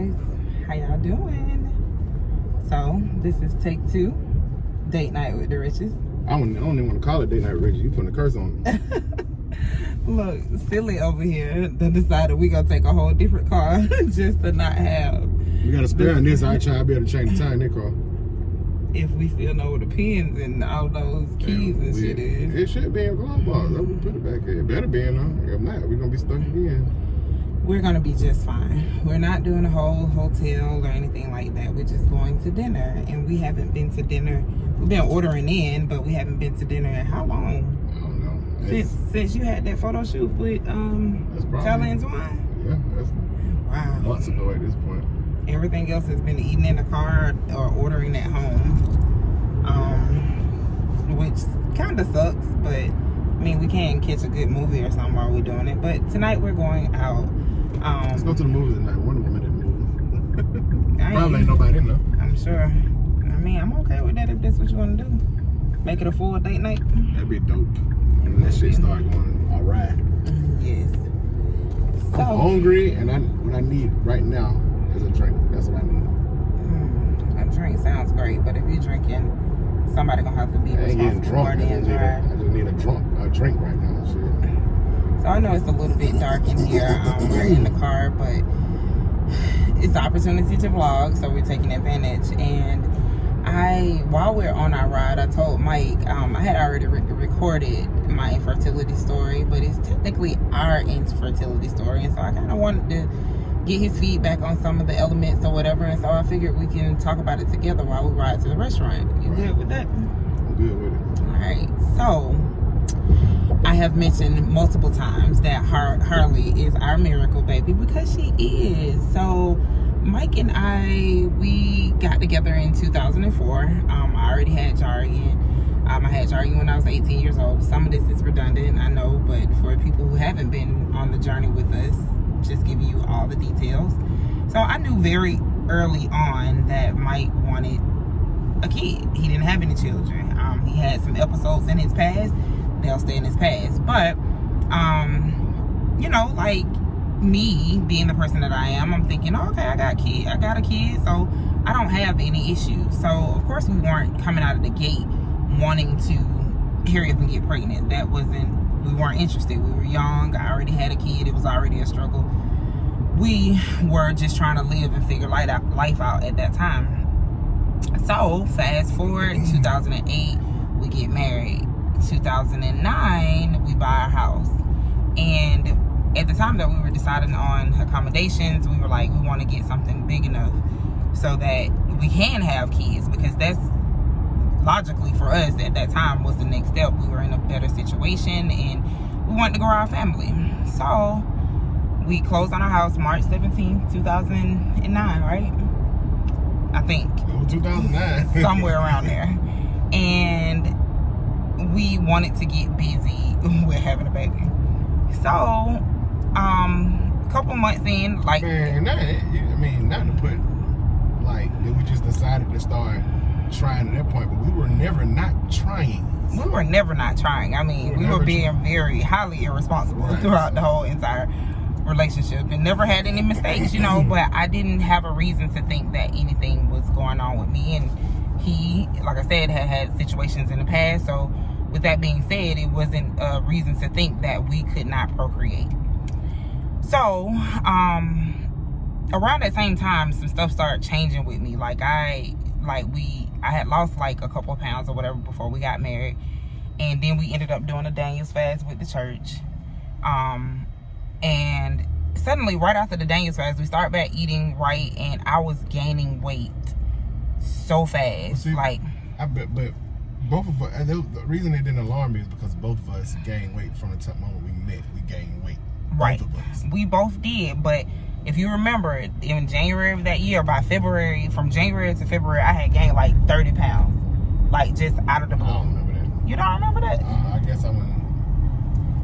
guys, how y'all doing? So this is take 2, date night with the Riches. I don't even want to call it date night, Richie. You putting a curse on it. Look, silly over here that decided we gonna take a whole different car just to not have. We got a spare in this. I try to be able to change the tire in that car. If we still know where the pins and all those keys and shit is. It should be in the glove box. I would put it back here. It better be in there. If not, we're gonna be stuck again. We're gonna be just fine. We're not doing a whole hotel or anything like that. We're just going to dinner, and we haven't been to dinner. We've been ordering in, but we haven't been to dinner in how long? I don't know. Since you had that photo shoot with Tella and Twine? Yeah, that's months ago at this point. Everything else has been eating in the car or ordering at home, which kind of sucks, but I mean, we can catch a good movie or something while we're doing it. But tonight we're going out. Let's go to the movies tonight. Wonder Woman at the movie. Probably ain't nobody in there. I'm sure. I mean, I'm okay with that if that's what you want to do. Make it a full date night. That'd be dope. And that shit start going all right. Yes. So, I'm hungry, and what I need right now is a drink. That's what I need. A drink sounds great, but if you're drinking, somebody gonna have to be responsible for the entire. I just need a drink right now. Shit. So I know it's a little bit dark in here. We're in the car, but it's an opportunity to vlog, so we're taking advantage. And while we're on our ride, I told Mike I had already recorded my infertility story, but it's technically our infertility story, and so I kind of wanted to get his feedback on some of the elements or whatever, and so I figured we can talk about it together while we ride to the restaurant. You good with that? I'm good with it. All right. So I have mentioned multiple times that Harley is our miracle baby because she is. So Mike and we got together in 2004. I already had Jarian. I had Jarian when I was 18 years old. Some of this is redundant, I know, but for people who haven't been on the journey with us, just give you all the details. So I knew very early on that Mike wanted a kid. He didn't have any children. He had some episodes in his past. They'll stay in his past. But, you know, like me being the person that I am, I'm thinking, oh, okay, I got a kid, so I don't have any issues. So, of course, we weren't coming out of the gate wanting to hurry up and get pregnant. We weren't interested. We were young. I already had a kid. It was already a struggle. We were just trying to live and figure life out at that time. So, fast forward, 2008, we get married. 2009, we buy our house. And at the time that we were deciding on accommodations, we were like, we want to get something big enough so that we can have kids, because that's logically for us at that time was the next step. We were in a better situation and we wanted to grow our family. So we closed on our house March 17th, 2009, right? I think. 2009. Somewhere around there. And we wanted to get busy with having a baby. So, a couple months in, like... Man, not to put, like, that we just decided to start trying at that point, but we were never not trying. We were never not trying. I mean, we were being very highly irresponsible throughout the whole entire relationship and never had any mistakes, you know, but I didn't have a reason to think that anything was going on with me. And he, like I said, had situations in the past, so with that being said, it wasn't a reason to think that we could not procreate. So, around that same time, some stuff started changing with me. I had lost like a couple of pounds or whatever before we got married. And then we ended up doing a Daniel's fast with the church. And suddenly, right after the Daniel's fast, we started back eating right, and I was gaining weight so fast. But both of us, the reason it didn't alarm me is because both of us gained weight from the moment we met. We gained weight. Right. Both of us. We both did, but if you remember, in January of that year, from January to February, I had gained like 30 pounds. Like, just out of the blue. I don't remember that. You don't remember that? I guess I wouldn't.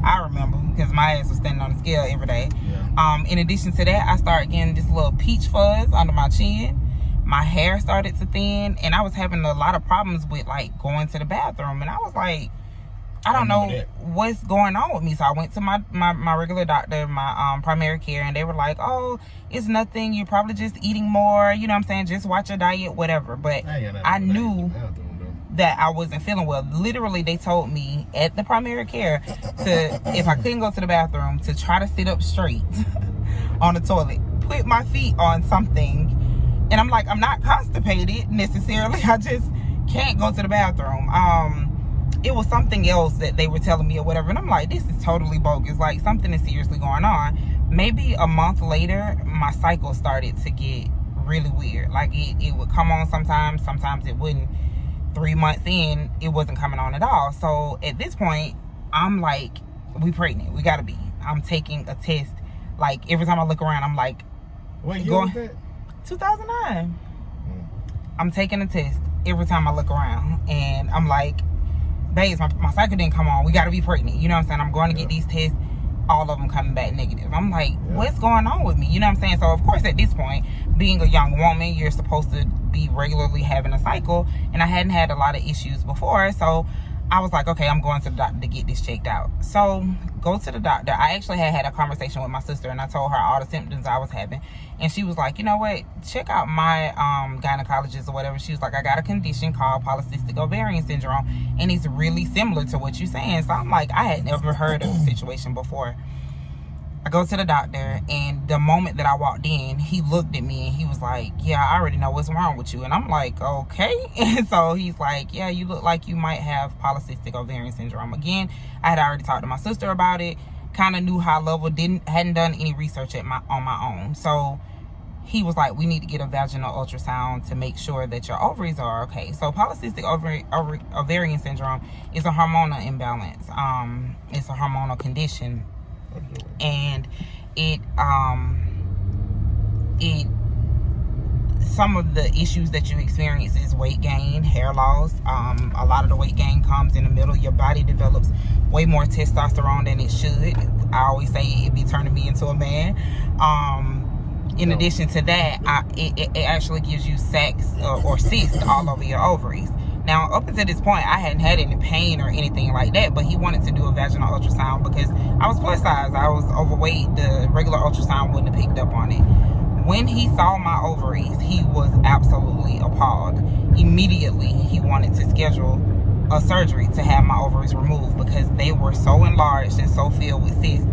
I remember, because my ass was standing on the scale every day. Yeah. In addition to that, I started getting this little peach fuzz under my chin. My hair started to thin, and I was having a lot of problems with, like, going to the bathroom. And I was like, I don't know what's going on with me. So I went to my regular doctor, my primary care, and they were like, oh, it's nothing. You're probably just eating more. You know what I'm saying? Just watch your diet, whatever. But I knew that I wasn't feeling well. Literally, they told me at the primary care to, if I couldn't go to the bathroom, to try to sit up straight on the toilet, put my feet on something. And I'm like, I'm not constipated necessarily. I just can't go to the bathroom. It was something else that they were telling me or whatever. And I'm like, this is totally bogus. Like, something is seriously going on. Maybe a month later, my cycle started to get really weird. Like, it would come on sometimes. Sometimes it wouldn't. 3 months in, it wasn't coming on at all. So at this point, I'm like, we pregnant. We gotta be. I'm taking a test. Like, every time I look around, I'm like, what year was that? 2009. I'm taking a test every time I look around, and I'm like, babes, my cycle didn't come on. We gotta be pregnant. You know what I'm saying? I'm going to get these tests. All of them coming back negative. I'm like, what's going on with me? You know what I'm saying? So of course, at this point, being a young woman, you're supposed to be regularly having a cycle, and I hadn't had a lot of issues before. So I was like, okay, I'm going to the doctor to get this checked out. So go to the doctor. I actually had a conversation with my sister, and I told her all the symptoms I was having, and she was like, you know what, check out my gynecologist or whatever. She was like, I got a condition called polycystic ovarian syndrome, and it's really similar to what you're saying. So I'm like, I had never heard of the situation before. I go to the doctor, and the moment that I walked in, he looked at me and he was like, yeah, I already know what's wrong with you. And I'm like, okay. And so he's like, yeah, you look like you might have polycystic ovarian syndrome. Again, I had already talked to my sister about it, kind of knew high level, hadn't done any research on my own. So he was like, we need to get a vaginal ultrasound to make sure that your ovaries are okay. So polycystic ovarian syndrome is a hormonal imbalance. It's a hormonal condition. And some of the issues that you experience is weight gain, hair loss. A lot of the weight gain comes in the middle. Your body develops way more testosterone than it should. I always say it be turning me into a man. In addition to that, it actually gives you sacs or cysts all over your ovaries. Now, up until this point, I hadn't had any pain or anything like that, but he wanted to do a vaginal ultrasound because I was plus size. I was overweight. The regular ultrasound wouldn't have picked up on it. When he saw my ovaries, he was absolutely appalled. Immediately, he wanted to schedule a surgery to have my ovaries removed because they were so enlarged and so filled with cysts,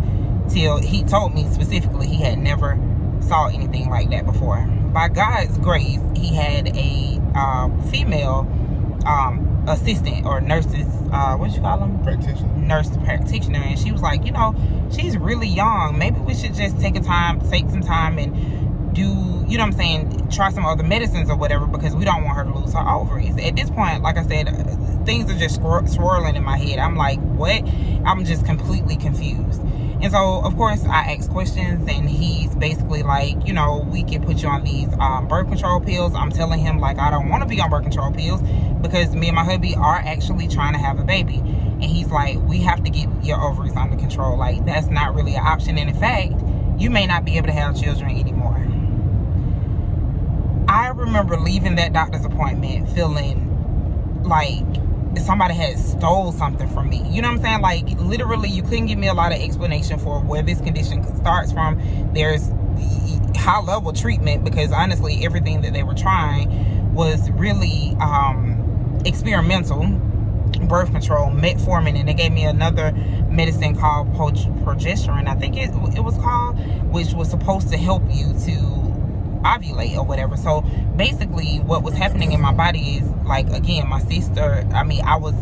till he told me specifically he had never saw anything like that before. By God's grace, he had a female assistant or nurses, what you call them? Nurse practitioner. And she was like, you know, she's really young. Maybe we should just take some time and do, you know what I'm saying, try some other medicines or whatever, because we don't want her to lose her ovaries. At this point, like I said, things are just swirling in my head. I'm like, what? I'm just completely confused. And so, of course, I asked questions, and he's basically like, you know, we can put you on these birth control pills. I'm telling him, like, I don't want to be on birth control pills because me and my hubby are actually trying to have a baby. And he's like, we have to get your ovaries under control. Like, that's not really an option. And in fact, you may not be able to have children anymore. I remember leaving that doctor's appointment feeling like somebody had stole something from me. You know what I'm saying? Like, literally, you couldn't give me a lot of explanation for where this condition starts from. There's high level treatment, because honestly, everything that they were trying was really experimental. Birth control, metformin, and they gave me another medicine called progesterone, I think it was called, which was supposed to help you to ovulate or whatever. So basically what was happening in my body is, like, again, my sister, I mean, I was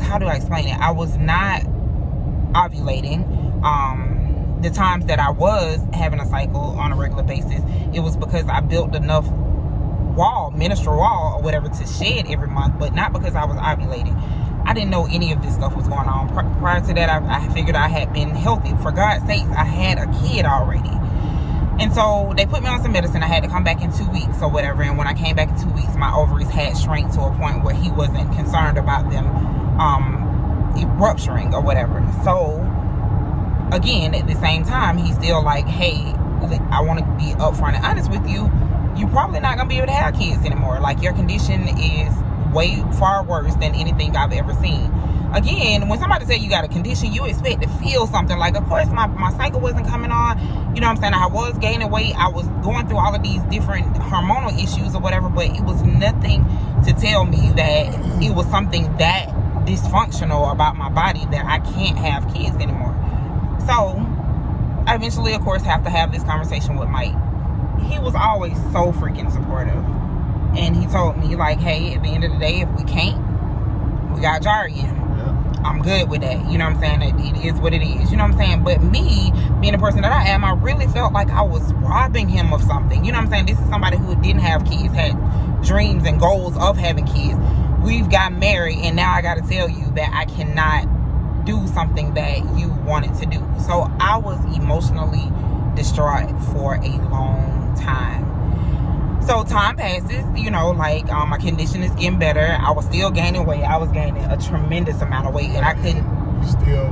how do I explain it? I was not ovulating. The times that I was having a cycle on a regular basis, it was because I built enough menstrual wall or whatever to shed every month, but not because I was ovulating. I didn't know any of this stuff was going on. Prior to that, I figured I had been healthy. For God's sakes, I had a kid already. And so they put me on some medicine. I had to come back in 2 weeks or whatever. And when I came back in 2 weeks, my ovaries had shrank to a point where he wasn't concerned about them rupturing or whatever. So again, at the same time, he's still like, hey, I want to be upfront and honest with you. You're probably not going to be able to have kids anymore. Like, your condition is way far worse than anything I've ever seen. Again, when somebody say you got a condition, you expect to feel something. Like, of course, my cycle wasn't coming on. You know what I'm saying? I was gaining weight. I was going through all of these different hormonal issues or whatever, but it was nothing to tell me that it was something that dysfunctional about my body that I can't have kids anymore. So, I eventually, of course, have to have this conversation with Mike. He was always so freaking supportive. And he told me, like, hey, at the end of the day, if we can't, we got Jarian. I'm good with that. You know what I'm saying? It is what it is. You know what I'm saying? But me, being the person that I am, I really felt like I was robbing him of something. You know what I'm saying? This is somebody who didn't have kids, had dreams and goals of having kids. We've got married, and now I got to tell you that I cannot do something that you wanted to do. So I was emotionally distraught for a long time. So time passes, you know, like my condition is getting better. I was still gaining weight. I was gaining a tremendous amount of weight, and I couldn't. You still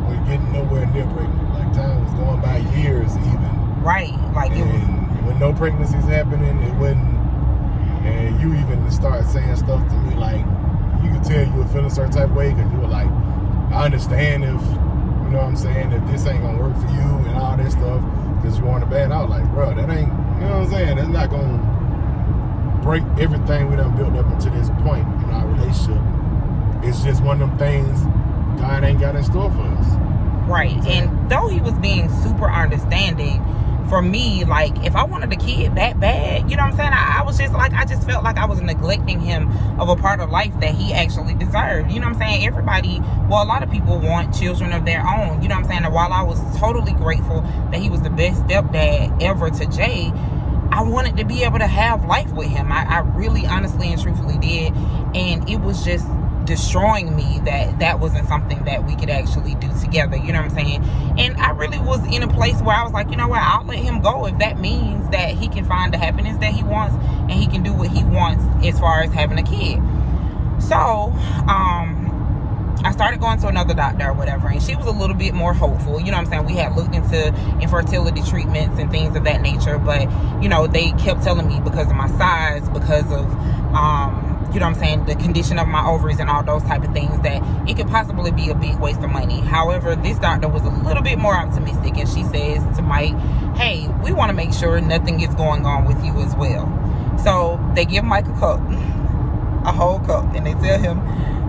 were getting nowhere near pregnant. Like, time was going by years even. Right, like and it was. When no pregnancies happening, it wasn't. And you even start saying stuff to me like, you could tell you were feeling a certain type of way because you were like, I understand if, you know what I'm saying, if this ain't gonna work for you and all that stuff because you want a bad. I was like, bro, that ain't, you know what I'm saying, that's not gonna break everything we done built up until this point in our relationship. It's just one of them things God ain't got in store for us. Right. And though he was being super understanding, for me, like, if I wanted a kid that bad, you know what I'm saying, I was just like, I just felt like I was neglecting him of a part of life that he actually deserved. You know what I'm saying? Everybody, well, a lot of people want children of their own. You know what I'm saying? And while I was totally grateful that he was the best stepdad ever to Jay, I wanted to be able to have life with him. I really honestly and truthfully did. And it was just destroying me that wasn't something that we could actually do together. You know what I'm saying? And I really was in a place where I was like, you know what, I'll let him go if that means that he can find the happiness that he wants and he can do what he wants as far as having a kid. So, I started going to another doctor or whatever, and she was a little bit more hopeful. You know what I'm saying? We had looked into infertility treatments and things of that nature, but, you know, they kept telling me because of my size, because of, you know what I'm saying, the condition of my ovaries and all those type of things, that it could possibly be a big waste of money. However, this doctor was a little bit more optimistic, and she says to Mike, hey, we want to make sure nothing is going on with you as well. So they give Mike a cup, a whole cup, and they tell him,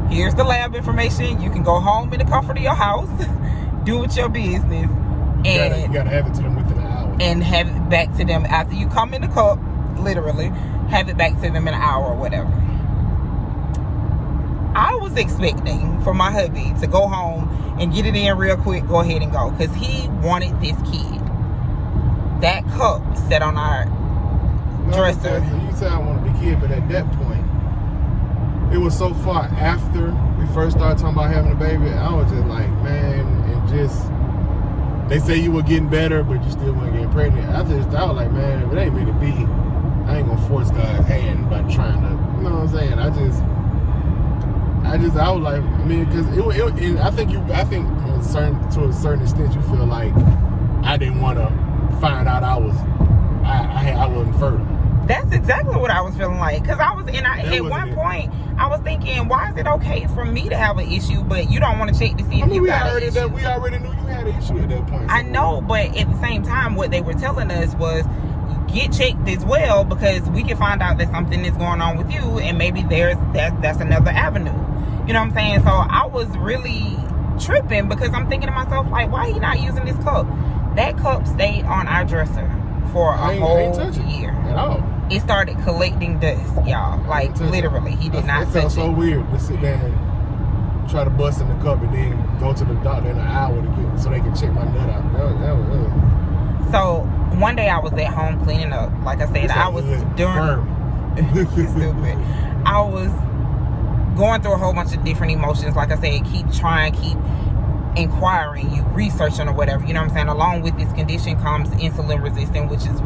here's the lab information. You can go home in the comfort of your house, do with your business, and you gotta have it to them within an hour. And have it back to them after you come in the cup, literally, have it back to them in an hour or whatever. I was expecting for my hubby to go home and get it in real quick, go ahead and go, because he wanted this kid. That cup sat on our dresser. You said I wanted the kid, but at that point, it was so far after we first started talking about having a baby, I was just like, man, and just, they say you were getting better, but you still weren't getting pregnant. I was like, man, if it ain't meant to be, I ain't gonna force God's hand by trying to, you know what I'm saying? I was like, I mean, because I think to a certain extent, you feel like I didn't want to find out I wasn't fertile. That's exactly what I was feeling like, because I was at one point I was thinking, why is it okay for me to have an issue, but you don't want to check to see if you got an issue? We already knew you had an issue at that point. I know, but at the same time, what they were telling us was, get checked as well, because we can find out that something is going on with you, and maybe that's another avenue. You know what I'm saying? So I was really tripping, because I'm thinking to myself, like, why he not using this cup? That cup stayed on our dresser for a whole year. At all. It started collecting dust, y'all. Like, literally, he did not touch it. It felt so weird to sit there and try to bust in the cup and then go to the doctor in an hour so they can check my nut out. That was So one day I was at home cleaning up. Like I said, I was stupid. I was going through a whole bunch of different emotions. Like I said, keep inquiring, you researching or whatever. You know what I'm saying? Along with this condition comes insulin resistance, which is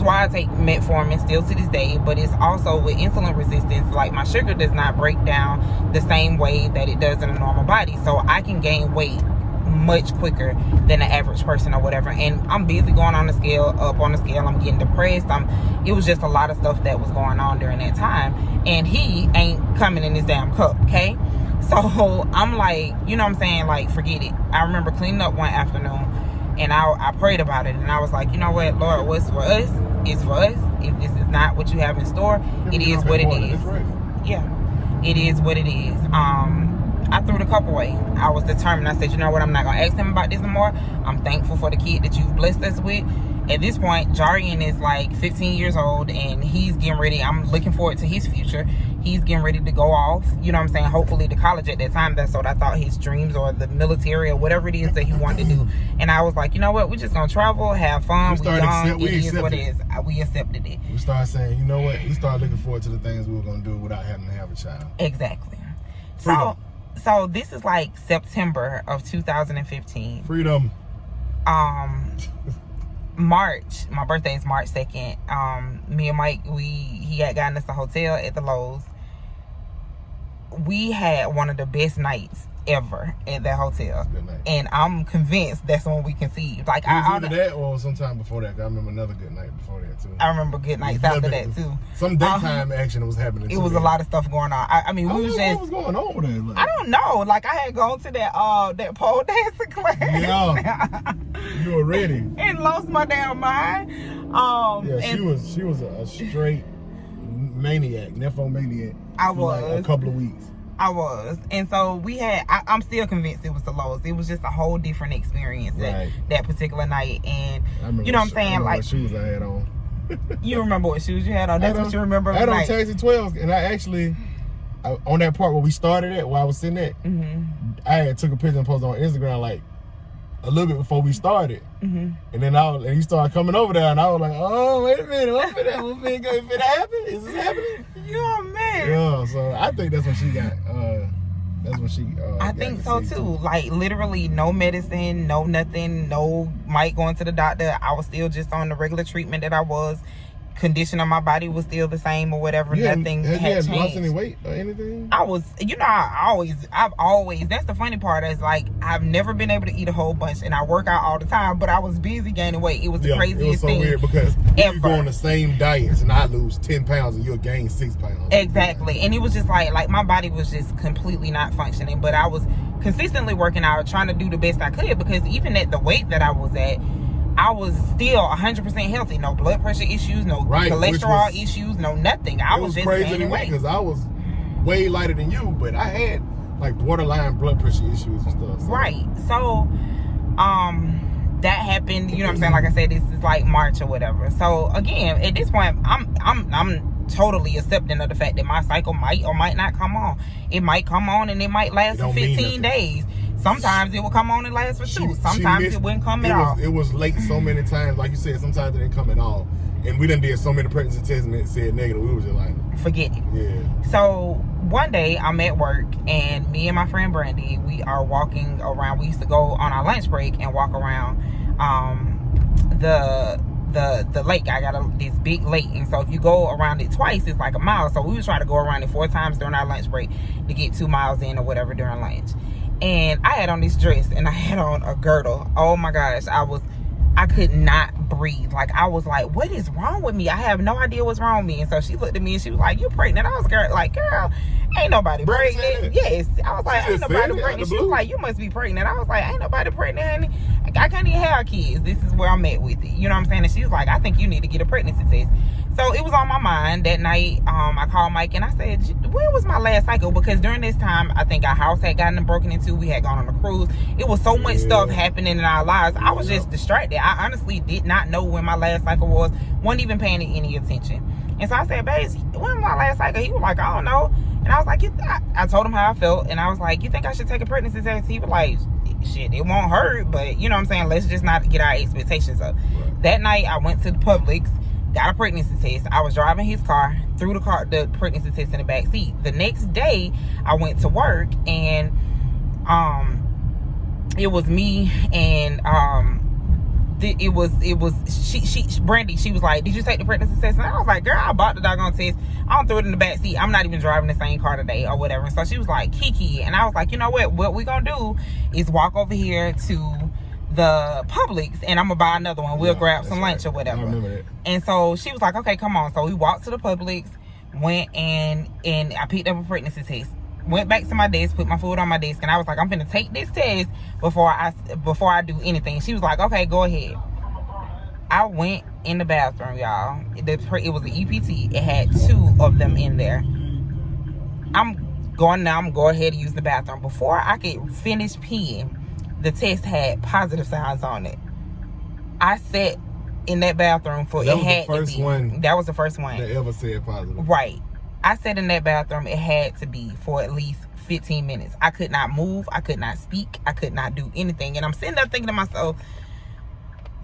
why I take metformin still to this day. But it's also with insulin resistance, like, my sugar does not break down the same way that it does in a normal body. So I can gain weight much quicker than the average person or whatever. And I'm busy going on the scale, up on the scale. I'm getting depressed. It was just a lot of stuff that was going on during that time. And he ain't coming in this damn cup, okay? So I'm like, you know what I'm saying? Like, forget it. I remember cleaning up one afternoon and I prayed about it. And I was like, you know what, Lord, what's for us is for us. If this is not what you have in store, it is what it is. Yeah, it is what it is. I threw the cup away. I was determined. I said, you know what, I'm not going to ask him about this anymore. I'm thankful for the kid that you've blessed us with. At this point, Jarian is like 15 years old and he's getting ready. I'm looking forward to his future. He's getting ready to go off, you know what I'm saying, hopefully to college at that time. That's what I thought, his dreams, or the military, or whatever it is that he wanted to do. And I was like, you know what, we're just going to travel, have fun. We're young. It is what it is. We accepted it. We started saying, you know what, we started looking forward to the things we were going to do without having to have a child. Exactly. Freedom. So this is like September of 2015. Freedom. March, my birthday is March 2nd. Me and Mike, he had gotten us a hotel at the Lowe's. We had one of the best nights ever at that hotel. Good night. And I'm convinced that's when we conceived. Like, it was either that or sometime before that. I remember another good night before that too. I remember good nights after that too. Some daytime action was happening. It was a lot of stuff going on. I mean, we was just. What was going on with that? Like, I don't know. Like, I had gone to that pole dancing class. Yeah, you were ready. And lost my damn mind. Yeah, she was a straight maniac, nymphomaniac. I was like a couple of weeks. I was. And so we had, I'm still convinced it was the Lowe's. It was just a whole different experience that particular night. And you know what I'm saying? Like, what shoes I had on. You remember what shoes you had on? That's what you remember. I had on Taxi 12s, and I actually, on that part where we started at, where I was sitting at, I had took a picture and posted on Instagram like a little bit before we started. And then and you started coming over there, and I was like, oh, wait a minute, what's it happen? Is this happening? You're a man. Yeah, so I think that's when she got, I think so too. Like, literally no medicine, no nothing, no Mike going to the doctor. I was still just on the regular treatment that I was. Condition of my body was still the same or whatever. Nothing had changed. Lost any weight or anything? I was, I've always, that's the funny part, is like, I've never been able to eat a whole bunch, and I work out all the time, but I was busy gaining weight. It was the craziest thing. It was so weird because you go on the same diets and I lose 10 pounds and you'll gain 6 pounds. Exactly. And it was just like my body was just completely not functioning, but I was consistently working out, trying to do the best I could, because even at the weight that I was at, I was still 100% healthy. No blood pressure issues, no cholesterol issues, no nothing. I was just gaining weight. Because I was way lighter than you, but I had like borderline blood pressure issues and stuff. So. Right. So, that happened. You know what I'm saying? Like I said, this is like March or whatever. So again, at this point, I'm totally accepting of the fact that my cycle might or might not come on. It might come on and it might last for 15 days. Sometimes it will come on and last for 2. Sometimes it wouldn't come at all. It was late so many times. Like you said, sometimes it didn't come at all. And we done did so many pregnancy tests and it said negative. We was just like, forget it. Yeah. So one day I'm at work and me and my friend Brandy, we are walking around. We used to go on our lunch break and walk around the lake. I got this big lake, and so if you go around it twice, it's like a mile. So we would try to go around it 4 times during our lunch break to get 2 miles in or whatever during lunch. And I had on this dress and I had on a girdle. Oh my gosh, I could not breathe. Like, I was like, what is wrong with me? I have no idea what's wrong with me. And so she looked at me and she was like, you pregnant? I was like, girl, ain't nobody pregnant. Yes. I was like, ain't nobody pregnant. She was like, you must be pregnant. I was like, ain't nobody pregnant, honey. I can't even have kids. This is where I'm at with it. You know what I'm saying? And she was like, I think you need to get a pregnancy test. So it was on my mind that night. I called Mike and I said, when was my last cycle? Because during this time, I think our house had gotten broken into. We had gone on a cruise. It was so much stuff happening in our lives. I was just distracted. I honestly did not know when my last cycle was. Wasn't even paying it any attention. And so I said, babe, when was my last cycle? He was like, I don't know. And I was like, I told him how I felt. And I was like, you think I should take a pregnancy test? He was like, shit, it won't hurt. But you know what I'm saying? Let's just not get our expectations up. Right. That night, I went to the Publix. Got a pregnancy test. I was driving his car, threw the pregnancy test in the back seat. The next day, I went to work and it was me and Brandy, she was like, did you take the pregnancy test? And I was like, girl, I bought the doggone test. I don't throw it in the back seat. I'm not even driving the same car today or whatever. And so she was like, Kiki. And I was like, you know what we gonna do is walk over here to the Publix and I'm gonna buy another one. We'll grab some lunch or whatever. I remember that. And so she was like, okay, come on. So we walked to the Publix, went and I picked up a pregnancy test. Went back to my desk, put my food on my desk, and I was like, I'm finna take this test before I do anything. She was like, okay, go ahead. I went in the bathroom, y'all. It was an EPT. It had 2 of them in there. I'm going to go ahead and use the bathroom. Before I could finish peeing, the test had positive signs on it. I sat in that bathroom for that it had to be. That was the first one that ever said positive. Right. I sat in that bathroom. It had to be for at least 15 minutes. I could not move. I could not speak. I could not do anything. And I'm sitting there thinking to myself,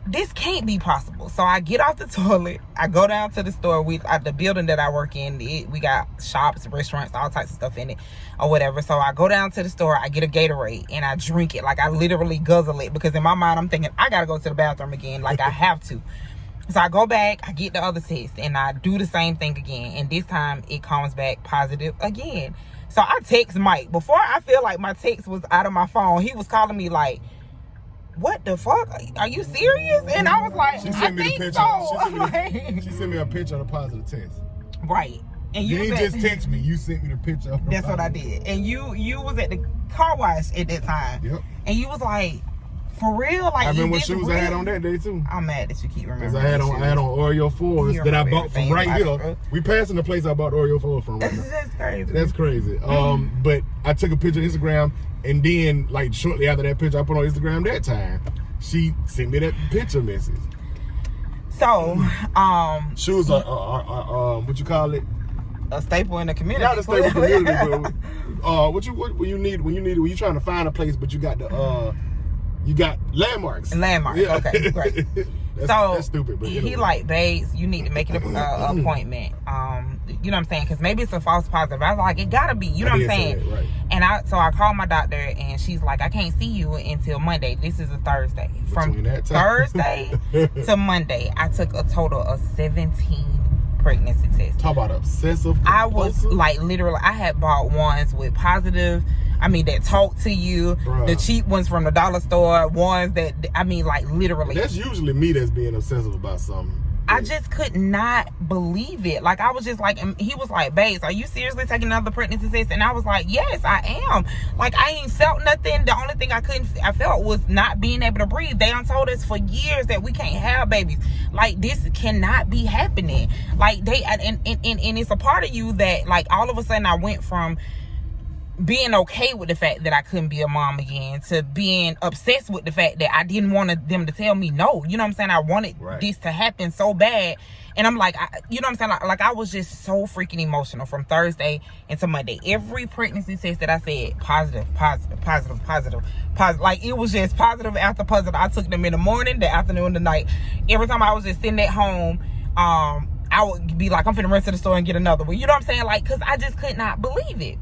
this can't be possible. So I get off the toilet. I go down to the store. The building that I work in, we got shops, restaurants, all types of stuff in it or whatever. So I go down to the store. I get a Gatorade and I drink it. Like, I literally guzzle it because in my mind I'm thinking I gotta go to the bathroom again. Like, I have to. So I go back, I get the other test, and I do the same thing again. And this time, it comes back positive again. So I text Mike. Before I feel like my text was out of my phone, he was calling me like, what the fuck? Are you serious? And I was like, she sent me the picture. So. She sent me a picture of the positive test. Right. And you didn't just text me. You sent me the picture of the That's what I did. And you was at the car wash at that time. Yep. And you was like, for real? Like, I remember what shoes I had on that day too. I'm mad that you keep remembering. Because I had on Oreo 4s that I bought from right here. We passing the place I bought Oreo 4s from right now. That's crazy. That's crazy. But I took a picture on Instagram, and then like shortly after that picture I put on Instagram that time, she sent me that picture message. So, shoes are what you call it? A staple in the community. Not a staple community, but when you trying to find a place, but you got the you got landmarks. Landmarks. Yeah. Okay, great. That's stupid. But he like, babes, you need to make an appointment. You know what I'm saying? Because maybe it's a false positive. I was like, it gotta be. You know what I'm saying? Right. And I called my doctor, and she's like, I can't see you until Monday. This is a Thursday. From Thursday to Monday, I took a total of 17 pregnancy tests. Talk about obsessive. I was like, literally, I had bought ones with positive. I mean, that talk to you. Bruh. The cheap ones from the dollar store. Ones that, I mean, like, literally. That's usually me that's being obsessive about something. I just could not believe it. Like, I was just like, and he was like, babes, are you seriously taking another pregnancy test? And I was like, yes, I am. Like, I ain't felt nothing. The only thing I felt was not being able to breathe. They done told us for years that we can't have babies. Like, this cannot be happening. Like, and it's a part of you that, like, all of a sudden I went from being okay with the fact that I couldn't be a mom again to being obsessed with the fact that I didn't want them to tell me no. You know what I'm saying? I wanted this to happen so bad. And I'm like, you know what I'm saying? Like, I was just so freaking emotional from Thursday into Monday. Every pregnancy test that I said, positive. Like, it was just positive after positive. I took them in the morning, the afternoon, the night. Every time I was just sitting at home, I would be like, I'm finna run to the store and get another one. You know what I'm saying? Like, because I just could not believe it.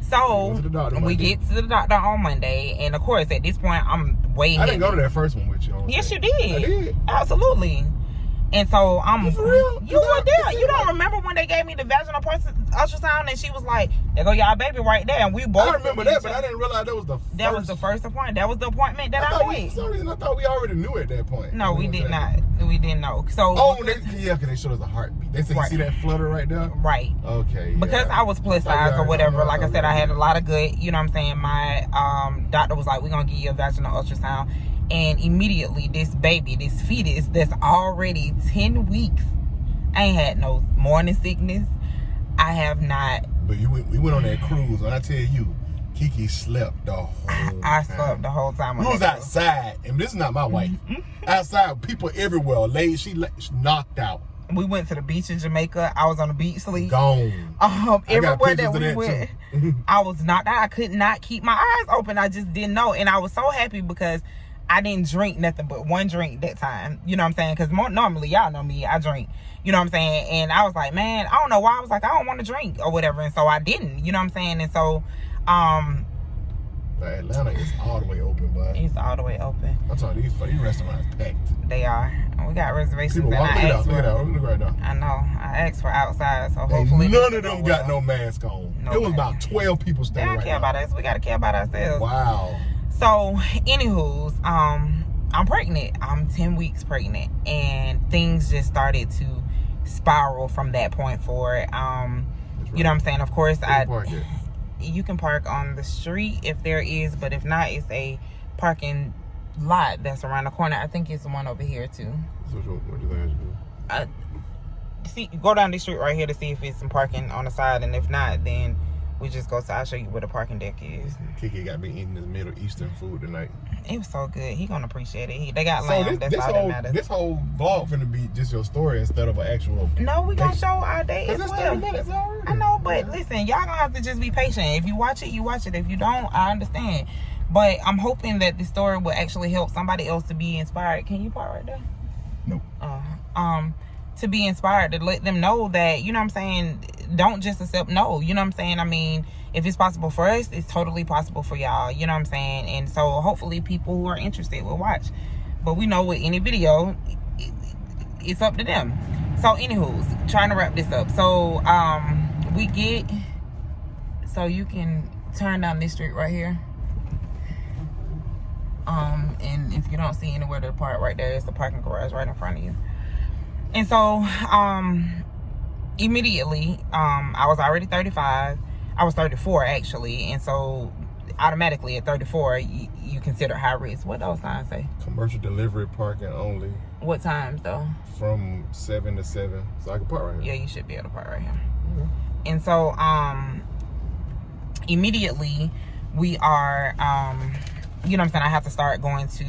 So we get to the doctor on Monday, and of course at this point I'm way I didn't go to that first one with you. Yes, you did. I did. Absolutely. And so I'm for real? You were there. You don't remember when they gave me the vaginal ultrasound and she was like, there go y'all baby right there, and we both. I remember that, but I didn't realize that was the first. That was the first appointment. That was the appointment that I made. For some reason I thought we already knew at that point. No, we did not. We didn't know. So because they showed us a heartbeat. They said you see that flutter right there? Right. Okay. Because I was plus size or whatever. Like I said, I had a lot of good, you know what I'm saying? My doctor was like, we're gonna give you a vaginal ultrasound. And immediately this baby, this fetus that's already 10 weeks, I ain't had no morning sickness. I have not. But we went on that cruise, and I tell you, Kiki slept the whole time. I slept the whole time. We was outside, and this is not my wife. Outside, people everywhere. She knocked out. We went to the beach in Jamaica. I was on the beach sleep. Gone. Everywhere that we went, I was knocked out. I could not keep my eyes open. I just didn't know. And I was so happy because I didn't drink nothing but one drink that time. You know what I'm saying? Because normally, y'all know me, I drink. You know what I'm saying? And I was like, man, I don't know why. I was like, I don't want to drink or whatever. And so I didn't. You know what I'm saying? And so, Atlanta is all the way open, boy. It's all the way open. I'm talking these restaurants packed. They are. We got reservations. People and look at that. Look right now. I know. I asked for outside, so hopefully none of them got no mask on. No it was mask. about 12 people standing right They don't care about us. We gotta care about ourselves. Wow. So, anywho's, I'm pregnant. I'm 10 weeks pregnant, and things just started to spiral from that point forward. You know what I'm saying? Of course, you can park on the street if there is, but if not, it's a parking lot that's around the corner. I think it's the one over here too. So what do you think I should do? Go down this street right here to see if it's some parking on the side, and if not, then we just go. So I'll show you where the parking deck is. Kiki got me eating this Middle Eastern food tonight. It was so good. He gonna appreciate it. They got lamb. That's all that matters. This whole vlog finna be just your story instead of an actual. No, we gonna show our day as it's well. 30 minutes already. I know, but listen, y'all gonna have to just be patient. If you watch it, you watch it. If you don't, I understand. But I'm hoping that the story will actually help somebody else to be inspired. Can you park right there? Nope. To be inspired, to let them know that, you know what I'm saying, don't just accept no. You know what I'm saying? I mean, if it's possible for us, it's totally possible for y'all. You know what I'm saying? And so hopefully people who are interested will watch. But we know with any video, it's up to them. So anywho's, trying to wrap this up. So so you can turn down this street right here. And if you don't see anywhere to park right there, it's the parking garage right in front of you. And so immediately I was already 35. I was 34 actually, and so automatically at 34 you consider high risk. What those signs say? Commercial delivery parking only. What times though? From 7 to 7. So I can park right here. Yeah, you should be able to park right here. Mm-hmm. And so immediately we are you know what I'm saying, I have to start going to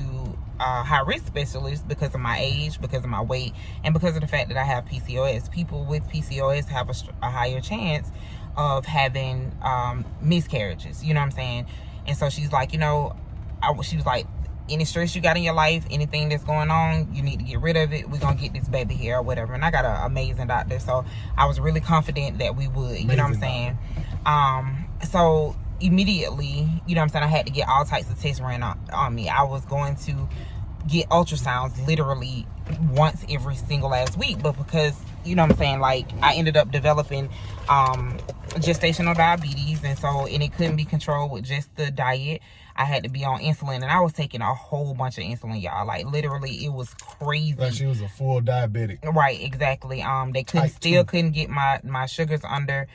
high risk specialists because of my age, because of my weight, and because of the fact that I have PCOS. People with PCOS have a higher chance of having miscarriages, you know what I'm saying? And so she's like, you know, she was like, any stress you got in your life, anything that's going on, you need to get rid of it. We're gonna get this baby here or whatever. And I got an amazing doctor, so I was really confident that we would, you know what I'm saying? So immediately, you know what I'm saying, I had to get all types of tests ran on me. I was going to get ultrasounds literally once every single last week, but because, you know what I'm saying, like, I ended up developing gestational diabetes, and it couldn't be controlled with just the diet. I had to be on insulin, and I was taking a whole bunch of insulin, y'all. Like, literally, it was crazy. Like she was a full diabetic. Right, exactly. They couldn't get my sugars under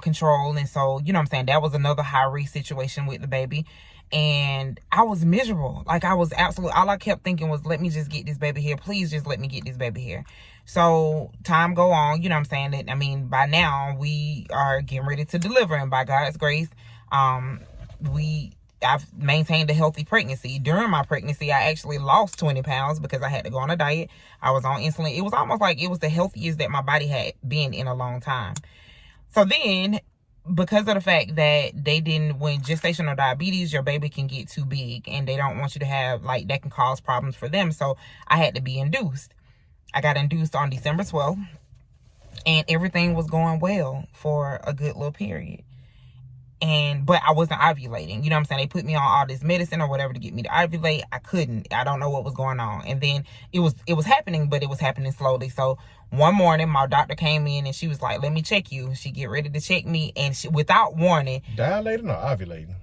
control, and so, you know what I'm saying, that was another high risk situation with the baby. And I was miserable. Like, I was absolutely, all I kept thinking was, let me just get this baby here. Please just let me get this baby here. So time go on, you know what I'm saying? I mean, by now we are getting ready to deliver, and by God's grace, I've maintained a healthy pregnancy. During my pregnancy, I actually lost 20 pounds because I had to go on a diet. I was on insulin. It was almost like it was the healthiest that my body had been in a long time. So then, because of the fact that when gestational diabetes, your baby can get too big and they don't want you to have, like, that can cause problems for them. So I had to be induced. I got induced on December 12th, and everything was going well for a good little period. But I wasn't ovulating. You know what I'm saying? They put me on all this medicine or whatever to get me to ovulate. I couldn't. I don't know what was going on. And then it was happening, but it was happening slowly. So one morning, my doctor came in and she was like, let me check you. She get ready to check me, and she, without warning. Dilating or ovulating?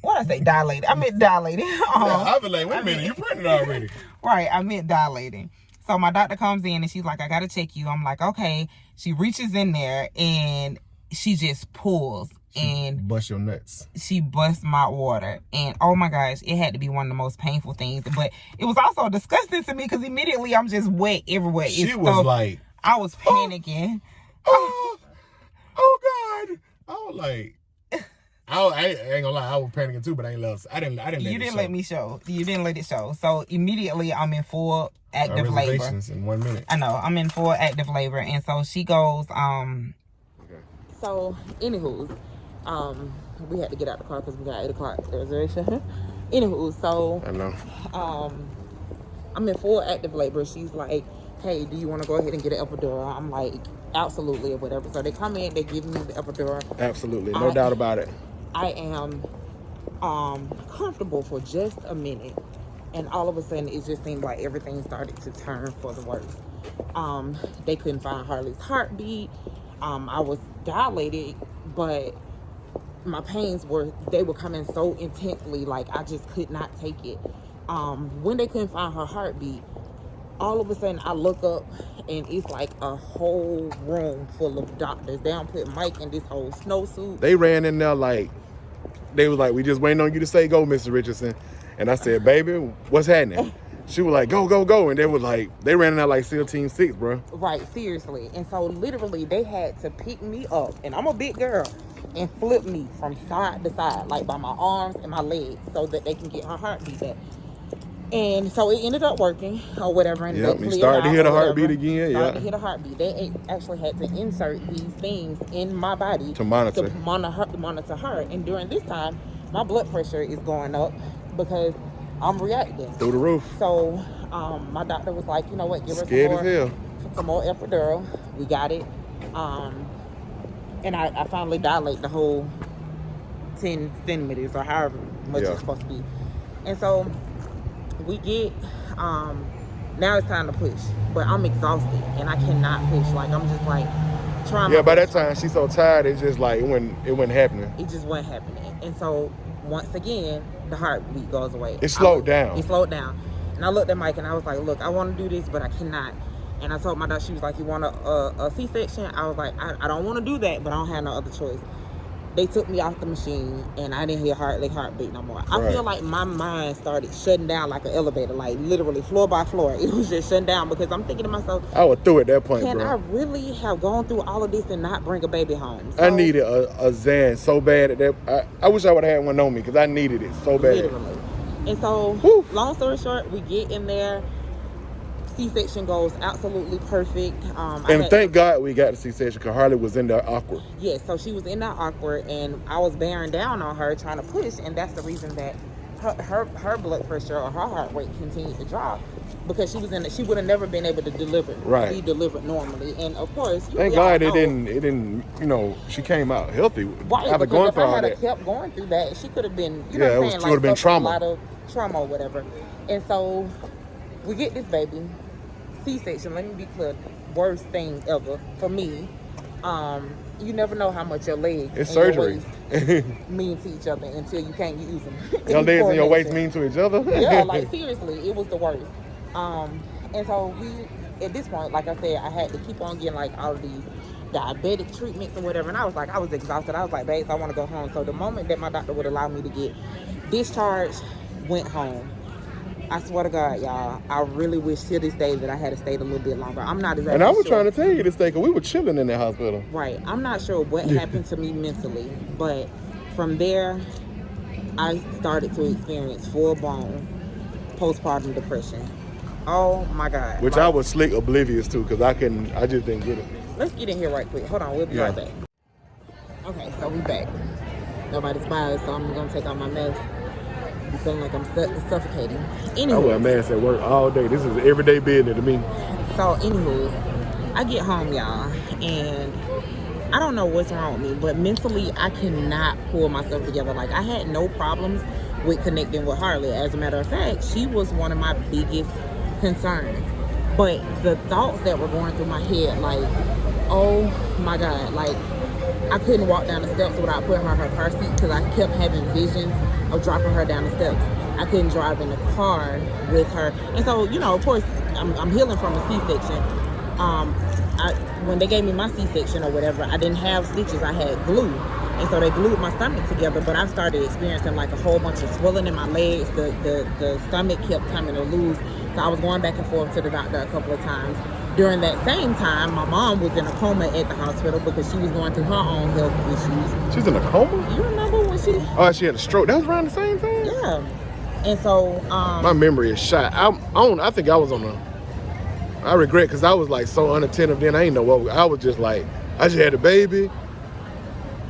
What I say, dilating? I meant dilating. Yeah, ovulating. Wait a minute, you pregnant already. Right, I meant dilating. So my doctor comes in and she's like, I gotta check you. I'm like, okay. She reaches in there and she just pulls. And bust your nuts. She bust my water, and oh my gosh, it had to be one of the most painful things. But it was also disgusting to me because immediately I'm just wet everywhere. She was like, I was panicking. Oh God! I was like, I ain't gonna lie, I was panicking too, but I didn't let You didn't let me show. You didn't let it show. So immediately I'm in full active labor. In 1 minute. I know, I'm in full active labor, and so she goes. Okay. So anywho. We had to get out the car because we got 8 o'clock reservation. Anywho, so I know. I'm in full active labor. She's like, hey, do you want to go ahead and get an epidural? I'm like, absolutely, or whatever. So they come in, they give me the epidural. Absolutely, no doubt about it. I am comfortable for just a minute. And all of a sudden, it just seemed like everything started to turn for the worse. They couldn't find Harley's heartbeat. I was dilated, but my pains were coming so intensely, like I just could not take it. When they couldn't find her heartbeat, all of a sudden I look up and it's like a whole room full of doctors. They don't put Mike in this whole snowsuit. They ran in there like, they was like, we just waiting on you to say go, Mr. Richardson. And I said, baby, what's happening? She was like, go, go, go. And they was like, they ran in there like SEAL Team 6, bro. Right, seriously. And so literally they had to pick me up, and I'm a big girl, and flip me from side to side, like by my arms and my legs, so that they can get her heartbeat back. And so it ended up working or whatever. And yep, you started to hear the heartbeat again. Started to hear the heartbeat. They actually had to insert these things in my body to monitor her. And during this time, my blood pressure is going up because I'm reacting through the roof. So my doctor was like, you know what, give her some more epidural. We got it. And I finally dilate the whole 10 centimeters or however much it's supposed to be. And so we get, now it's time to push, but I'm exhausted and I cannot push. Like, I'm just like trying. Yeah, by that time she's so tired, it's just like, it wasn't happening. It just wasn't happening. And so once again, the heartbeat goes away. It slowed down. It slowed down. And I looked at Mike and I was like, look, I want to do this, but I cannot. And I told my doctor, she was like, you want a C-section? I was like, I don't want to do that, but I don't have no other choice. They took me off the machine and I didn't hear heartbeat no more. Right. I feel like my mind started shutting down like an elevator, like literally floor by floor. It was just shutting down because I'm thinking to myself, I was through at that point, can bro. I really have gone through all of this and not bring a baby home? So, I needed a Zan so bad at that. I wish I would have had one on me because I needed it so bad. Literally. And so, long story short, we get in there. C-section goes absolutely perfect. And thank God we got the C-section because Harley was in there awkward. Yeah, so she was in there awkward, and I was bearing down on her trying to push, and that's the reason that her blood pressure or her heart rate continued to drop because she would have never been able to be delivered normally. And of course, thank God it didn't. You know, she came out healthy. Right, because if I had kept going through that, she could have been. You know what I'm saying? It would have been trauma. A lot of trauma or whatever. And so we get this baby. C-section, let me be clear, worst thing ever for me. You never know how much your legs and surgery. Your waist mean to each other until you can't use them. Your legs and your waist mean to each other? Yeah, like seriously, it was the worst. And so at this point, like I said, I had to keep on getting like all of these diabetic treatments or whatever, and I was exhausted. I was like, babes, I want to go home. So the moment that my doctor would allow me to get discharged, went home. I swear to God, y'all, I really wish to this day that I had stayed a little bit longer. I'm not exactly And I was trying to tell you to stay because we were chilling in that hospital. Right. I'm not sure what happened to me mentally, but from there, I started to experience full-blown postpartum depression. Oh, my God. Which I was slick oblivious to because I just didn't get it. Let's get in here right quick. Hold on, we'll be right back. Okay, so we back. Nobody's by us, so I'm going to take off my mask. I'm feeling like I'm suffocating. Anyway, I wear a mask at work all day. This is everyday business to me. So, anywho, I get home, y'all, and I don't know what's wrong with me, but mentally, I cannot pull myself together. Like, I had no problems with connecting with Harley. As a matter of fact, she was one of my biggest concerns. But the thoughts that were going through my head, like, oh my God, like, I couldn't walk down the steps without putting her in her car seat because I kept having visions of dropping her down the steps. I couldn't drive in the car with her. And so, you know, of course, I'm healing from a C-section. When they gave me my C-section or whatever, I didn't have stitches, I had glue. And so they glued my stomach together, but I started experiencing like a whole bunch of swelling in my legs. The stomach kept coming to loose. So I was going back and forth to the doctor a couple of times. During that same time, my mom was in a coma at the hospital because she was going through her own health issues. She's in a coma? You remember when she... Oh, she had a stroke. That was around the same time? Yeah. And so... my memory is shot. I think I was on a... I regret because I was like so unattentive then. I didn't know what... I was just like... I just had a baby.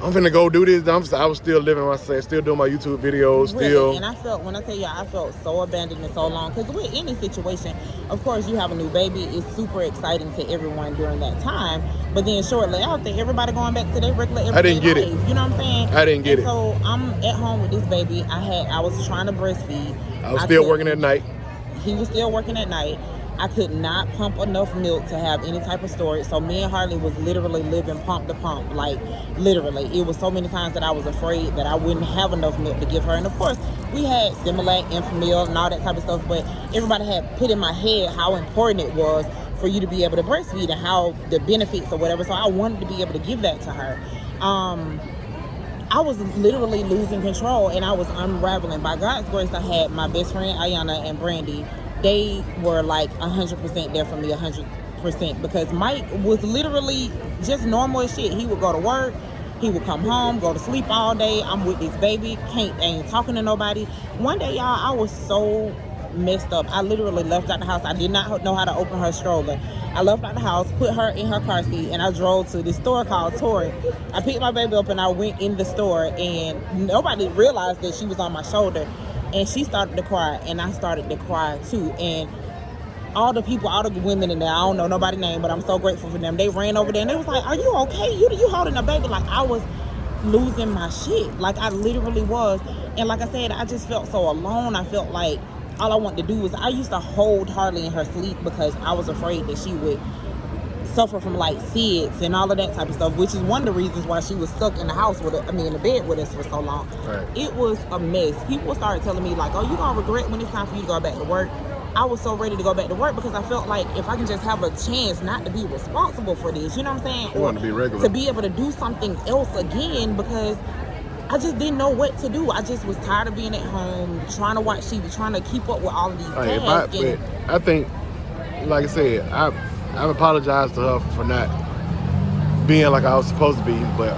I'm finna go do this. I was still living myself, still doing my YouTube videos, really. still. And I felt, when I tell you, I felt so abandoned and so alone. Because with any situation, of course, you have a new baby. It's super exciting to everyone during that time. But then shortly after, everybody going back to their regular everyday I didn't get life. it. You know what I'm saying? I didn't get it. So I'm at home with this baby. I was trying to breastfeed. I was still working at night. He was still working at night. I could not pump enough milk to have any type of storage. So me and Harley was literally living pump to pump. Like, literally. It was so many times that I was afraid that I wouldn't have enough milk to give her. And of course, we had Similac, Enfamil, and all that type of stuff. But everybody had put in my head how important it was for you to be able to breastfeed and how the benefits or whatever. So I wanted to be able to give that to her. I was literally losing control and I was unraveling. By God's grace, I had my best friend, Ayana, and Brandy. They were like 100% there for me, 100%, because Mike was literally just normal as shit. He would go to work, he would come home, go to sleep all day. I'm with this baby, ain't talking to nobody. One day, y'all, I was so messed up. I literally left out the house. I did not know how to open her stroller. I left out the house, put her in her car seat, and I drove to this store called Torrey. I picked my baby up and I went in the store, and nobody realized that she was on my shoulder. And she started to cry, and I started to cry too. And all the people, all the women in there, I don't know nobody's name, but I'm so grateful for them. They ran over there and they was like, "Are you okay? You holding a baby?" Like, I was losing my shit. Like, I literally was. And like I said, I just felt so alone. I felt like all I wanted to do was, I used to hold Harley in her sleep because I was afraid that she would suffer from like SIDS and all of that type of stuff, which is one of the reasons why she was stuck in the house with in the bed with us for so long. Right. It was a mess. People started telling me like, "Oh, you gonna regret when it's time for you to go back to work." I was so ready to go back to work because I felt like if I can just have a chance not to be responsible for this, you know what I'm saying? You want to be regular. To be able to do something else again, because I just didn't know what to do. I just was tired of being at home, trying to watch TV, trying to keep up with all of these tasks. I think, like I said, I've apologized to her for not being like I was supposed to be, but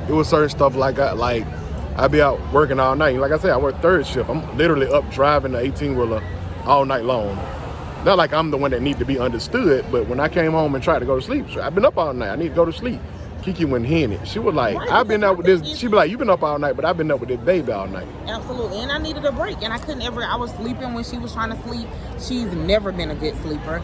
it was certain stuff like I'd be out working all night. Like I said, I work third shift. I'm literally up driving the 18-wheeler all night long. Not like I'm the one that need to be understood, but when I came home and tried to go to sleep, I've been up all night. I need to go to sleep. Kiki wasn't hearing it. She was like, I've been up with this. She'd be like, "You've been up all night, but I've been up with this baby all night." Absolutely. And I needed a break. And I couldn't ever, I was sleeping when she was trying to sleep. She's never been a good sleeper.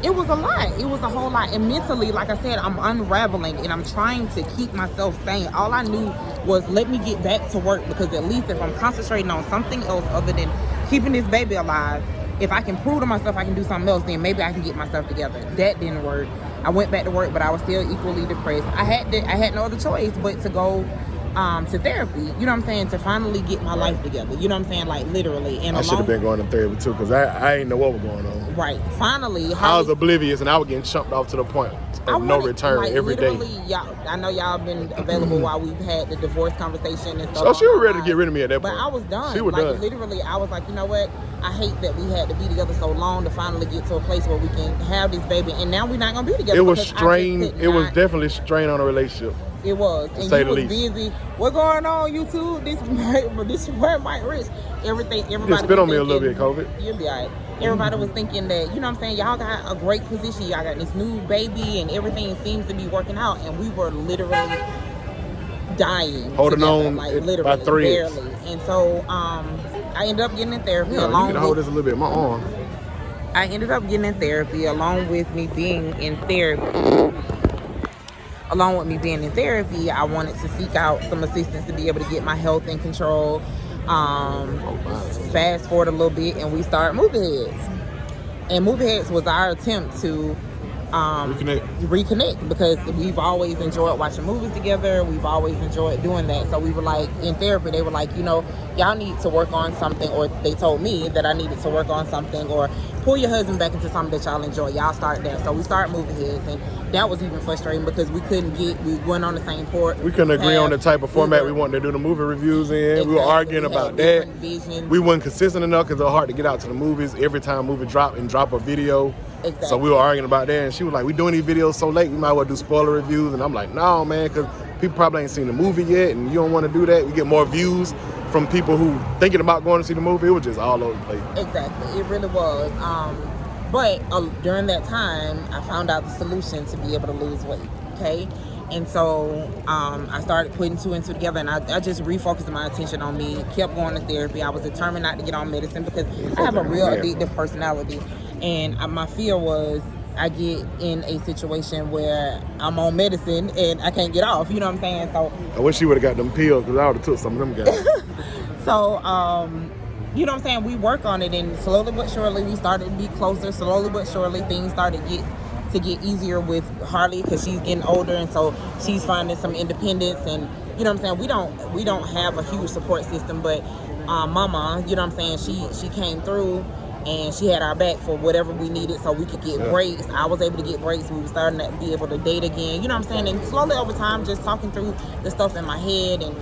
It was a lot. It was a whole lot. And mentally, like I said, I'm unraveling and I'm trying to keep myself sane. All I knew was, let me get back to work, because at least if I'm concentrating on something else other than keeping this baby alive, if I can prove to myself I can do something else, then maybe I can get myself together. That didn't work. I went back to work, but I was still equally depressed. I had no other choice but to go to therapy, you know what I'm saying, to finally get my life together, you know what I'm saying, like literally. And I should have been going to therapy too, because I didn't know what was going on. Right. Finally, I was oblivious, and I was getting chumped off to the point of no return, like, every day. Y'all, I know y'all been available while we've had the divorce conversation and stuff. So she was ready to get rid of me at that point. But I was done. She was done. Literally, I was like, you know what? I hate that we had to be together so long to finally get to a place where we can have this baby, and now we're not gonna be together. It was strain. It was definitely strain on a relationship. It was, and you was busy. What going on, YouTube? This is where Mike Rich. Everybody. Just spit on me a little bit, COVID. You'll be alright. Everybody was thinking that, you know what I'm saying, y'all got a great position. Y'all got this new baby, and everything seems to be working out. And we were literally dying, holding together, on like literally, by threads. barely. And so, I ended up getting in therapy. Yeah, you can hold this a little bit. My arm. I ended up getting in therapy along with me being in therapy. Along with me being in therapy, I wanted to seek out some assistance to be able to get my health in control. Fast forward a little bit, and we started Movie Heads. And Movie Heads was our attempt to reconnect, because we've always enjoyed watching movies together. We've always enjoyed doing that. So we were like, in therapy, they were like, you know, y'all need to work on something, or they told me that I needed to work on something, or pull your husband back into something that y'all enjoy. Y'all start there. So we started Movie Heads, and that was even frustrating because we weren't on the same port. We couldn't agree on the type of format we wanted to do the movie reviews in. Exactly. We were arguing about that. Visions. We weren't consistent enough because it was hard to get out to the movies every time a movie drop a video. Exactly. So we were arguing about that, and she was like, "We doing these videos so late, we might as well do spoiler reviews." And I'm like, "No, man, because people probably ain't seen the movie yet, and you don't want to do that. We get more views from people who thinking about going to see the movie." It was just all over the place. Exactly, it really was. But during that time, I found out the solution to be able to lose weight. Okay, And so I started putting 2 and 2 together, and I just refocused my attention on me, kept going to therapy. I was determined not to get on medicine because I have a real addictive personality. And my fear was I get in a situation where I'm on medicine and I can't get off, you know what I'm saying? So I wish you would have got them pills, because I would have took some of them guys. So, you know what I'm saying? We work on it, and slowly but surely we started to be closer. Slowly but surely things started to get easier with Harley, because she's getting older, and so she's finding some independence. And you know what I'm saying? We don't have a huge support system, but Mama, you know what I'm saying? She came through, and she had our back for whatever we needed, so we could get breaks. I was able to get breaks. We were starting to be able to date again. You know what I'm saying? And slowly over time, just talking through the stuff in my head and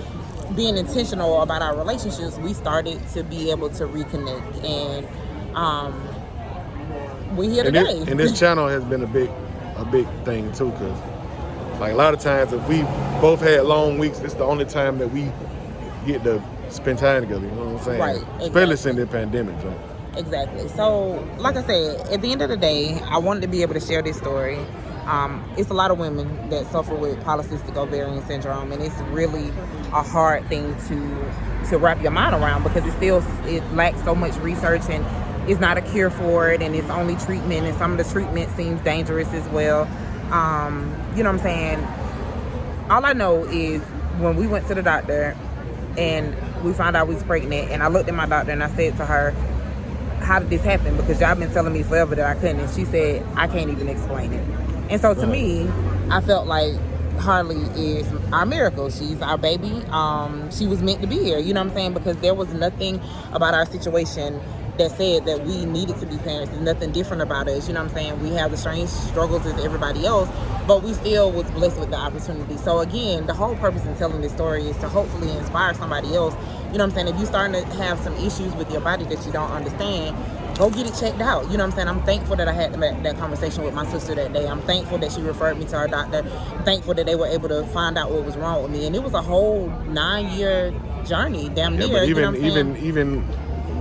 being intentional about our relationships, we started to be able to reconnect. And we here today. And this channel has been a big thing too, because like a lot of times if we both had long weeks, it's the only time that we get to spend time together, you know what I'm saying? Right, exactly. Especially since the pandemic, Joe. Exactly. So, like I said, at the end of the day, I wanted to be able to share this story. It's a lot of women that suffer with polycystic ovarian syndrome, and it's really a hard thing to wrap your mind around, because it lacks so much research, and it's not a cure for it, and it's only treatment, and some of the treatment seems dangerous as well. You know what I'm saying? All I know is when we went to the doctor and we found out we was pregnant, and I looked at my doctor and I said to her, how did this happen? Because y'all been telling me forever that I couldn't. And she said, I can't even explain it. And so to me, I felt like Harley is our miracle. She's our baby. She was meant to be here, you know what I'm saying? Because there was nothing about our situation that said that we needed to be parents. There's nothing different about us, you know what I'm saying? We have the same struggles as everybody else, but we still was blessed with the opportunity. So again, the whole purpose in telling this story is to hopefully inspire somebody else. You know what I'm saying? If you're starting to have some issues with your body that you don't understand, go get it checked out. You know what I'm saying? I'm thankful that I had that conversation with my sister that day. I'm thankful that she referred me to her doctor. I'm thankful that they were able to find out what was wrong with me. And it was a whole 9-year journey, damn near. But you know what I'm saying? even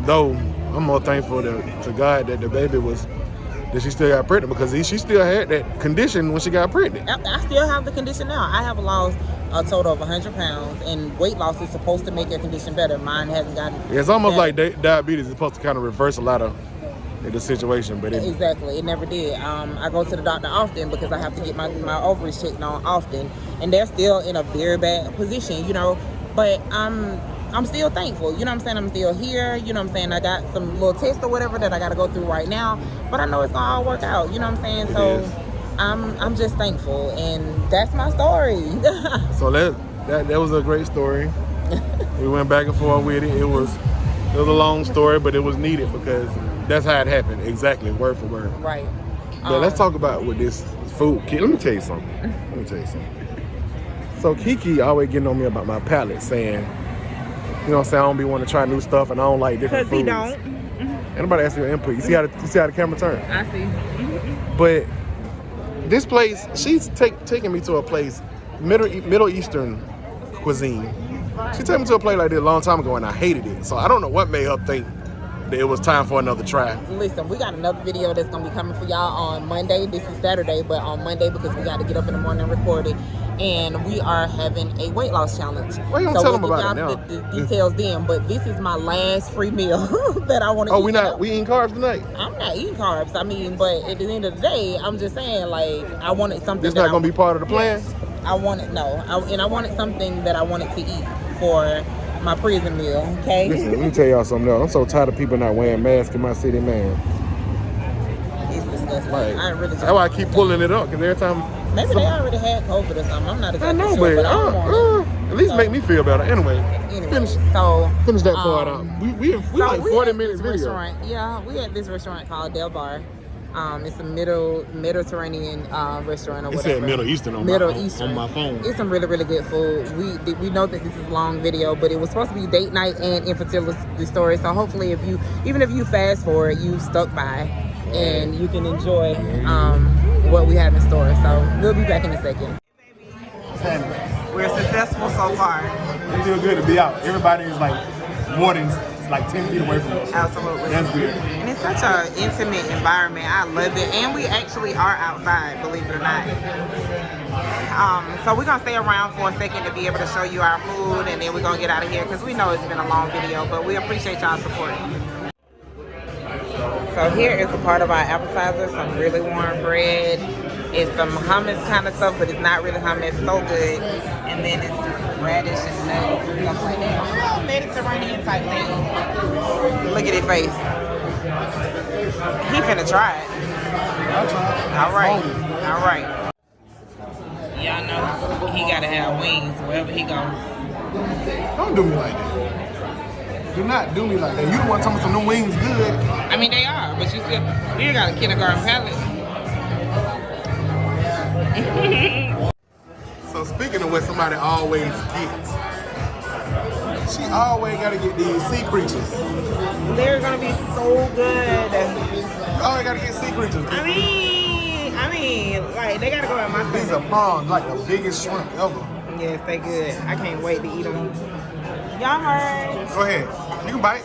though I'm more thankful to God that the baby that she still got pregnant, because she still had that condition when she got pregnant. I still have the condition now. I have lost a total of 100 pounds, and weight loss is supposed to make your condition better. Mine hasn't gotten It's almost better. like diabetes is supposed to kind of reverse a lot of the situation, but Exactly, it never did. I go to the doctor often because I have to get my ovaries checked on often, and they're still in a very bad position, you know, but I'm still thankful, you know what I'm saying? I'm still here, you know what I'm saying? I got some little tests or whatever that I got to go through right now, but I know it's gonna all work out, you know what I'm saying? So I'm just thankful, and that's my story. So that was a great story. We went back and forth with it. It was a long story, but it was needed because that's how it happened, exactly, word for word. Right. But let's talk about with this food. Let me tell you something. So Kiki always getting on me about my palate, saying, you know what I'm saying, I don't be wanting to try new stuff, and I don't like different foods. Because he don't. Anybody ask your input. You see how the camera turn? I see. But this place, she's taking me to a place, Middle Eastern cuisine. She took me to a place like this a long time ago, and I hated it. So I don't know what made her think that it was time for another try. Listen, we got another video that's going to be coming for y'all on Monday. This is Saturday, but on Monday, because we got to get up in the morning and record it. And we are having a weight loss challenge. Well, you don't tell them about it now. The details then, but this is my last free meal that I want to eat. We eating carbs tonight? I'm not eating carbs. I mean, but at the end of the day, I'm just saying, like, I wanted something. This not going to be part of the plan? Yes, I wanted something that I wanted to eat for my prison meal, okay? Listen, let me tell y'all something else. I'm so tired of people not wearing masks in my city, man. It's disgusting. Like, I really just that's why I keep pulling it up, because every time... Maybe they already had COVID or something. I'm not exactly I know, sure, but I don't want it. at least make me feel better. Anyway, finish that part out. We like 40 minutes video. Restaurant. Yeah, we had this restaurant called Del Bar. It's a Mediterranean restaurant or whatever. It said Middle Eastern on my phone. It's some really, really good food. We know that this is a long video, but it was supposed to be date night and infertility story. So hopefully, even if you fast forward, you stuck by, and you can enjoy what we have in store. So we'll be back in a second. We're successful so far. It feels good to be out. Everybody is like more than like 10 feet away from us. Absolutely. That's good. And It's such an intimate environment. I love it. And we actually are outside, believe it or not. So we're going to stay around for a second to be able to show you our food, and then we're going to get out of here because we know it's been a long video, but we appreciate y'all supporting. So here is a part of our appetizer, some really warm bread. It's some hummus kind of stuff, but it's not really hummus. So good. And then it's radish and nuts and stuff like that. Oh, Mediterranean type thing. Look at his face. He finna try it. I'll try. All right. All right. Y'all know he gotta have wings wherever he goes. Don't do me like that. Do not do me like that. You the one telling me some new wings good. I mean, they are, but you got a kindergarten palate. So speaking of what somebody always gets, she always gotta get these sea creatures. They're gonna be so good. You always gotta get sea creatures. I mean, like they gotta go at my These stomach. are prawns, like the biggest shrimp ever. Yes, they good. I can't wait to eat them. Y'all heard? Go ahead. You can bite.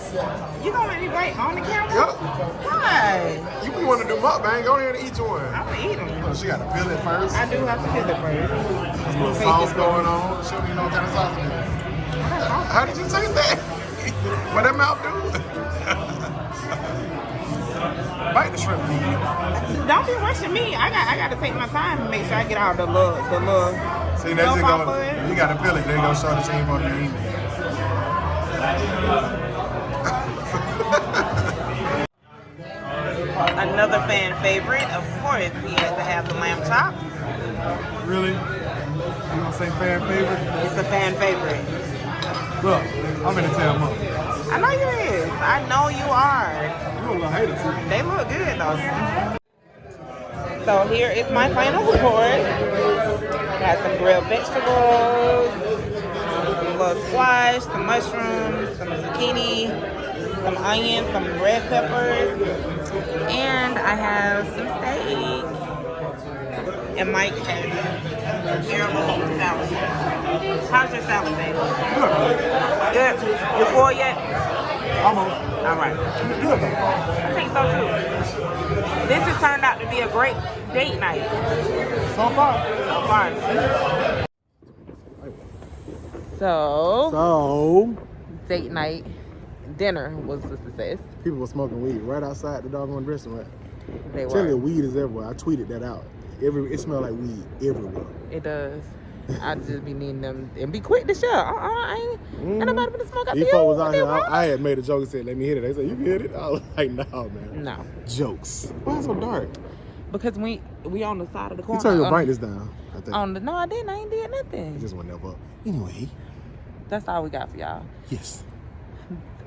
You gonna let me bite on the camera? Yup. Why? You want to do mukbang, go ahead and eat one. I'm gonna eat them. Oh, she gotta peel it first. I do have to peel it first. There's a little sauce going on. She don't even know what kind of sauce it is. How did you taste that? What that mouth do? Bite the shrimp, please. Don't be rushing me. I got to take my time to make sure I get all the little. See, that's just going. You gotta peel it. Then go show the team on their email. Another fan favorite, of course, we had to have the lamb chop. Really? You gonna say fan favorite? It's a fan favorite. Look, I'm gonna tell Mom. I know you is. I know you are. You a little hater too. They look good though. So here is my final report. Got some grilled vegetables, some little squash, some mushrooms, some zucchini, some onions, some red peppers, and I have some steak. And Mike has heirloom salad. How's your salad, baby? Good. You full yet? Almost. All right. Good. I think so too. This has turned out to be a great date night. So far. So far. So date night dinner was a success. People were smoking weed right outside the doggone restaurant. They Tell you, were. weed is everywhere. I tweeted that out. It smells like weed everywhere. It does. I just be needing them and be quick to share. Ain't nobody gonna smoke out These the folks was out here. I had made a joke and said, "Let me hit it." They said, "You can hit it." I was like, "No, man." No. Jokes. Why is it so dark? Because we on the side of the corner. You turn your brightness down, I think. No, I didn't. I ain't did nothing. It just went up. Anyway. That's all we got for y'all. Yes.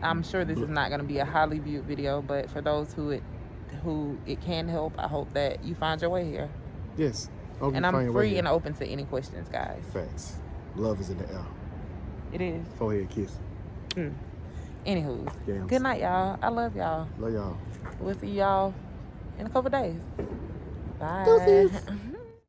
I'm sure this is not going to be a highly viewed video, but for those who it can help, I hope that you find your way here. Yes. And I'm free and open to any questions, guys. Facts. Love is in the air. It is. Forehead kiss. Anywho's. Yams. Good night, y'all. I love y'all. Love y'all. We'll see y'all in a couple days. Bye. Deuces.